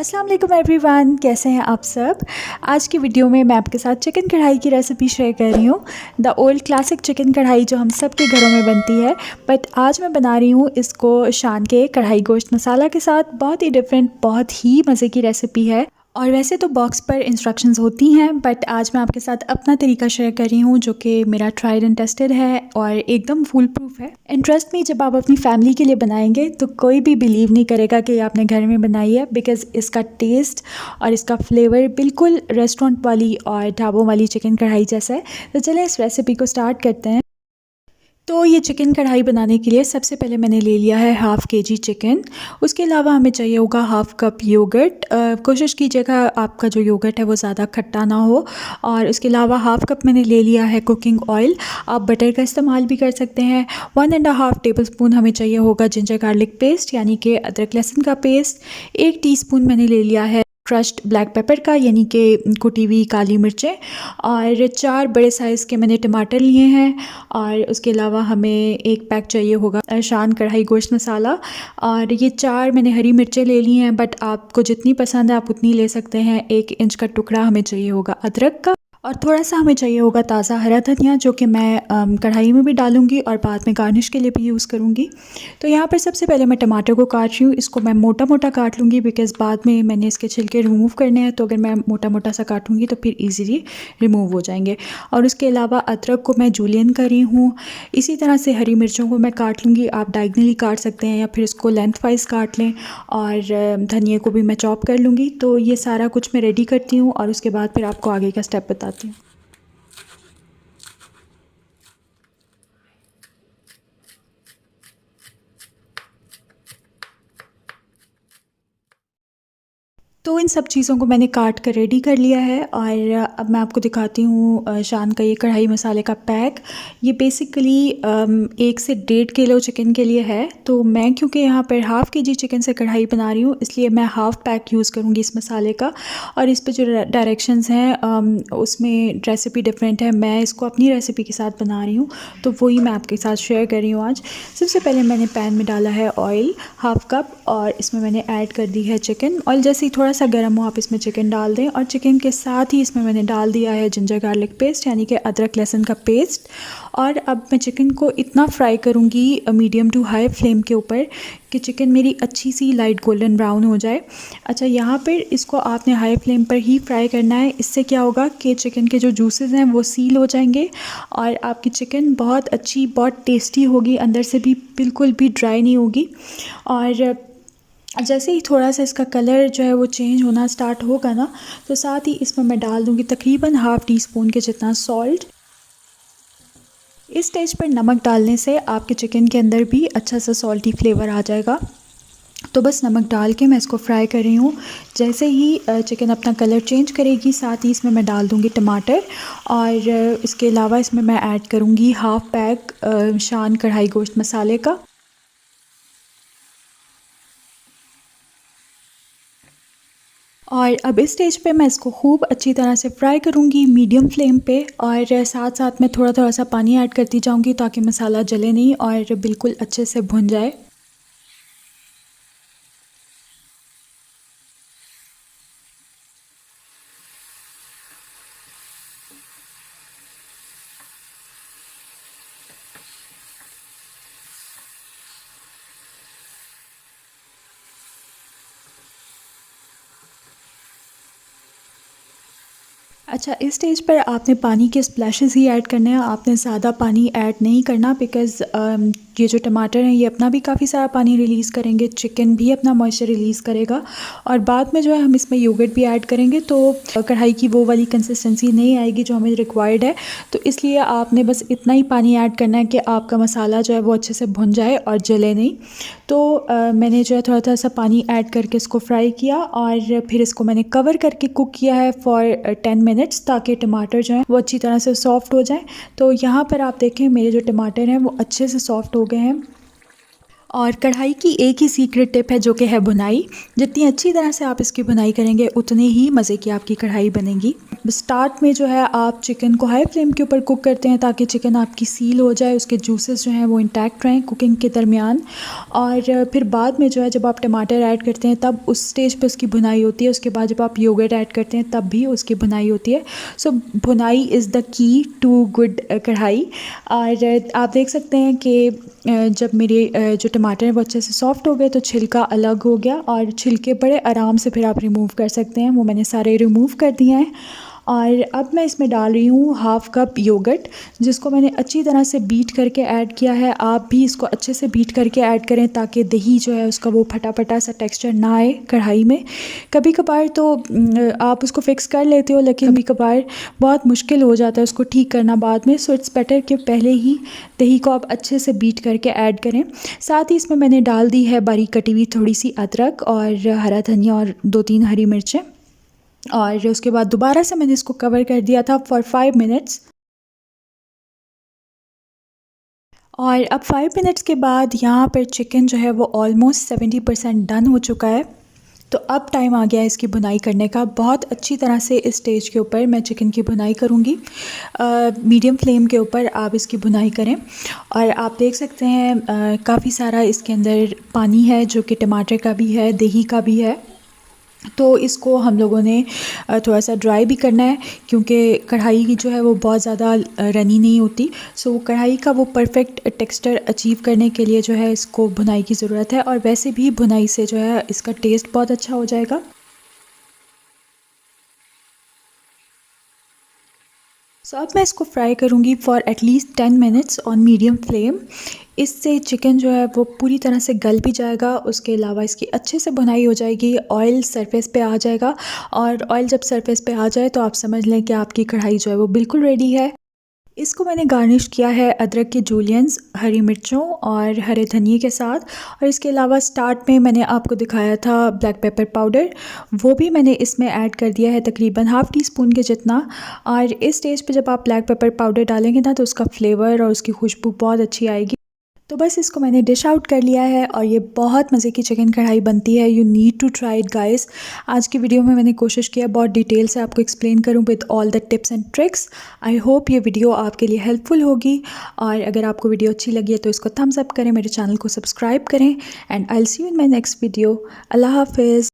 अस्सलाम वालेकुम एवरीवन, कैसे हैं आप सब। आज की वीडियो में मैं आपके साथ चिकन कढ़ाई की रेसिपी शेयर कर रही हूँ। द ओल्ड क्लासिक चिकन कढ़ाई जो हम सब के घरों में बनती है, बट आज मैं बना रही हूँ इसको शान के कढ़ाई गोश्त मसाला के साथ। बहुत ही डिफरेंट, बहुत ही मज़े की रेसिपी है। और वैसे तो बॉक्स पर इंस्ट्रक्शंस होती हैं, बट आज मैं आपके साथ अपना तरीका शेयर कर रही हूँ जो कि मेरा ट्राइड एंड टेस्टेड है और एकदम फूल प्रूफ है। एंड ट्रस्ट मी, जब आप अपनी फैमिली के लिए बनाएंगे तो कोई भी बिलीव नहीं करेगा कि ये आपने घर में बनाई है, बिकॉज़ इसका टेस्ट और इसका फ्लेवर बिल्कुल रेस्टोरेंट वाली और ढाबों वाली चिकन कढ़ाई जैसा है। तो चलें इस रेसिपी को स्टार्ट करते हैं। तो ये चिकन कढ़ाई बनाने के लिए सबसे पहले मैंने ले लिया है हाफ़ केजी चिकन। उसके अलावा हमें चाहिए होगा हाफ़ कप योगर्ट। कोशिश कीजिएगा आपका जो योगर्ट है वो ज़्यादा खट्टा ना हो। और उसके अलावा हाफ़ कप मैंने ले लिया है कुकिंग ऑयल। आप बटर का इस्तेमाल भी कर सकते हैं। 1.5 टेबलस्पून हमें चाहिए होगा जिंजर गार्लिक पेस्ट, यानी कि अदरक लहसुन का पेस्ट। 1 टीस्पून मैंने ले लिया है क्रश्ड ब्लैक पेपर का, यानी कि कुटी हुई काली मिर्चें। और 4 बड़े साइज़ के मैंने टमाटर लिए हैं। और उसके अलावा हमें एक पैक चाहिए होगा शान कढ़ाई गोश्त मसाला। और ये 4 मैंने हरी मिर्चें ले ली हैं, बट आपको जितनी पसंद है आप उतनी ले सकते हैं। 1 इंच का टुकड़ा हमें चाहिए होगा अदरक का। और थोड़ा सा हमें चाहिए होगा ताज़ा हरा धनिया, जो कि मैं कढ़ाई में भी डालूँगी और बाद में गार्निश के लिए भी यूज़ करूँगी। तो यहाँ पर सबसे पहले मैं टमाटर को काट रही हूँ। इसको मैं मोटा मोटा काट लूँगी, बिकॉज़ बाद में मैंने इसके छिलके रिमूव करने हैं। तो अगर मैं मोटा मोटा सा काटूँगी तो फिर ईज़िली रिमूव हो जाएंगे। और उसके अलावा अदरक को मैं जूलियन कर रही हूँ। इसी तरह से हरी मिर्चों को मैं काट लूँगी। आप डायगनली काट सकते हैं या फिर इसको लेंथ वाइज काट लें। और धनिया को भी मैं चॉप कर लूँगी। तो ये सारा कुछ मैं रेडी करती हूँ और उसके बाद फिर आपको आगे का स्टेप बताती हूँ। तो इन सब चीज़ों को मैंने काट कर रेडी कर लिया है। और अब मैं आपको दिखाती हूँ शान का ये कढ़ाई मसाले का पैक। ये बेसिकली 1 से 1.5 किलो चिकन के लिए है। तो मैं क्योंकि यहाँ पर हाफ़ केजी चिकन से कढ़ाई बना रही हूँ, इसलिए मैं हाफ़ पैक यूज़ करूँगी इस मसाले का। और इस पे जो डायरेक्शंस हैं उसमें रेसिपी डिफरेंट है। मैं इसको अपनी रेसिपी के साथ बना रही हूँ, तो वही मैं आपके साथ शेयर कर रही हूँ आज। सबसे पहले मैंने पैन में डाला है ऑयल हाफ़ कप, और इसमें मैंने ऐड कर दी है चिकन। ऑयल जैसे ही थोड़ा सा गर्म हो आप इसमें चिकन डाल दें। और चिकन के साथ ही इसमें मैंने डाल दिया है जिंजर गार्लिक पेस्ट, यानी कि अदरक लहसुन का पेस्ट। और अब मैं चिकन को इतना फ्राई करूँगी मीडियम टू हाई फ्लेम के ऊपर कि चिकन मेरी अच्छी सी लाइट गोल्डन ब्राउन हो जाए। अच्छा, यहाँ पर इसको आपने हाई फ्लेम पर ही फ्राई करना है। इससे क्या होगा कि चिकन के जो जूसेस हैं वो सील हो जाएंगे और आपकी चिकन बहुत अच्छी, बहुत टेस्टी होगी, अंदर से भी बिल्कुल भी ड्राई नहीं होगी। और जैसे ही थोड़ा सा इसका कलर जो है वो चेंज होना स्टार्ट होगा ना, तो साथ ही इसमें मैं डाल दूँगी तकरीबन हाफ़ टी स्पून के जितना सॉल्ट। इस स्टेज पर नमक डालने से आपके चिकन के अंदर भी अच्छा सा सॉल्टी फ्लेवर आ जाएगा। तो बस नमक डाल के मैं इसको फ्राई कर रही हूँ। जैसे ही चिकन अपना कलर चेंज करेगी, साथ ही इसमें मैं डाल दूँगी टमाटर। और इसके अलावा इसमें मैं ऐड करूँगी हाफ़ पैक शान कढ़ाई गोश्त मसाले का। और अब इस स्टेज पे मैं इसको खूब अच्छी तरह से फ्राई करूँगी मीडियम फ्लेम पे। और साथ साथ मैं थोड़ा थोड़ा सा पानी ऐड करती जाऊँगी ताकि मसाला जले नहीं और बिल्कुल अच्छे से भुन जाए। अच्छा, इस स्टेज पर आपने पानी के स्प्लैशेस ही ऐड करने हैं। आपने ज़्यादा पानी ऐड नहीं करना, बिकॉज़ ये जो टमाटर हैं ये अपना भी काफ़ी सारा पानी रिलीज़ करेंगे, चिकन भी अपना मॉइस्चर रिलीज़ करेगा। और बाद में जो है हम इसमें योगर्ट भी ऐड करेंगे, तो कढ़ाई की वो वाली कंसिस्टेंसी नहीं आएगी जो हमें रिक्वायर्ड है। तो इसलिए आपने बस इतना ही पानी ऐड करना है कि आपका मसाला जो है वो अच्छे से भुन जाए और जले नहीं। तो मैंने जो है थोड़ा थोड़ा सा पानी ऐड करके इसको फ्राई किया और फिर इसको मैंने कवर करके कुक किया है फॉर 10 मिनट्स, ताकि टमाटर जो है वो अच्छी तरह से सॉफ़्ट हो जाए। तो यहाँ पर आप देखें मेरे जो टमाटर हैं वो अच्छे से सॉफ़्ट हो गए हैं। और कढ़ाई की एक ही सीक्रेट टिप है जो कि है भुनाई। जितनी अच्छी तरह से आप इसकी भुनाई करेंगे उतने ही मज़े की आपकी कढ़ाई बनेगी। स्टार्ट में जो है आप चिकन को हाई फ्लेम के ऊपर कुक करते हैं ताकि चिकन आपकी सील हो जाए, उसके जूसेस जो हैं वो इंटैक्ट रहें कुकिंग के दरमियान। और फिर बाद में जो है जब आप टमाटर ऐड करते हैं तब उस स्टेज पे उसकी भुनाई होती है। उसके बाद जब आप योगर्ट ऐड करते हैं तब भी उसकी भुनाई होती है। सो भुनाई is the key to good kadhai. और आप देख सकते हैं कि जब मेरे जो टमाटर हैं वो अच्छे से सॉफ़्ट हो गए तो छिलका अलग हो गया और छिलके बड़े आराम से फिर आप रिमूव कर सकते हैं। वो मैंने सारे रिमूव कर दिए हैं। और अब मैं इसमें डाल रही हूँ हाफ़ कप योगर्ट, जिसको मैंने अच्छी तरह से बीट करके ऐड किया है। आप भी इसको अच्छे से बीट करके ऐड करें ताकि दही जो है उसका वो फटा फटा सा टेक्सचर ना आए कढ़ाई में। कभी कभार तो आप उसको फिक्स कर लेते हो, लेकिन कभी कभार बहुत मुश्किल हो जाता है उसको ठीक करना बाद में। सो इट्स बेटर कि पहले ही दही को आप अच्छे से बीट करके ऐड करें। साथ ही इसमें मैंने डाल दी है बारीक कटी हुई थोड़ी सी अदरक और हरा धनिया और 2-3 हरी मिर्चें। और उसके बाद दोबारा से मैंने इसको कवर कर दिया था फॉर 5 मिनट्स। और अब 5 मिनट्स के बाद यहाँ पर चिकन जो है वो ऑलमोस्ट 70% डन हो चुका है। तो अब टाइम आ गया है इसकी भुनाई करने का। बहुत अच्छी तरह से इस स्टेज के ऊपर मैं चिकन की भुनाई करूँगी। मीडियम फ्लेम के ऊपर आप इसकी भुनाई करें। और आप देख सकते हैं काफ़ी सारा इसके अंदर पानी है जो कि टमाटर का भी है, दही का भी है। तो इसको हम लोगों ने थोड़ा सा ड्राई भी करना है क्योंकि कढ़ाई की जो है वो बहुत ज़्यादा रनी नहीं होती। सो कढ़ाई का वो परफेक्ट टेक्सचर अचीव करने के लिए जो है इसको भुनाई की ज़रूरत है। और वैसे भी भुनाई से जो है इसका टेस्ट बहुत अच्छा हो जाएगा। सो अब मैं इसको फ्राई करूँगी for at least 10 minutes on medium flame. इससे चिकन जो है वो पूरी तरह से गल भी जाएगा, उसके अलावा इसकी अच्छे से भुनाई हो जाएगी, ऑयल सरफेस पे आ जाएगा। और ऑयल जब सरफेस पे आ जाए तो आप समझ लें कि आपकी कढ़ाई जो है वो बिल्कुल रेडी है। इसको मैंने गार्निश किया है अदरक के जूलियंस, हरी मिर्चों और हरे धनिए के साथ। और इसके अलावा स्टार्ट में मैंने आपको दिखाया था ब्लैक पेपर पाउडर, वो भी मैंने इसमें ऐड कर दिया है तकरीबन हाफ़ टी स्पून के जितना। और इस स्टेज पे जब आप ब्लैक पेपर पाउडर डालेंगे ना तो उसका फ्लेवर और उसकी खुशबू बहुत अच्छी आएगी। तो बस इसको मैंने डिश आउट कर लिया है और ये बहुत मज़े की चिकन कढ़ाई बनती है। You need to try it guys. आज की वीडियो में मैंने कोशिश किया बहुत डिटेल से आपको एक्सप्लेन करूं with all the tips and tricks. I hope ये वीडियो आपके लिए हेल्पफुल होगी। और अगर आपको वीडियो अच्छी लगी है तो इसको थम्स अप करें, मेरे चैनल को सब्सक्राइब करें। And I will see you in my next video. अल्लाह हाफिज़।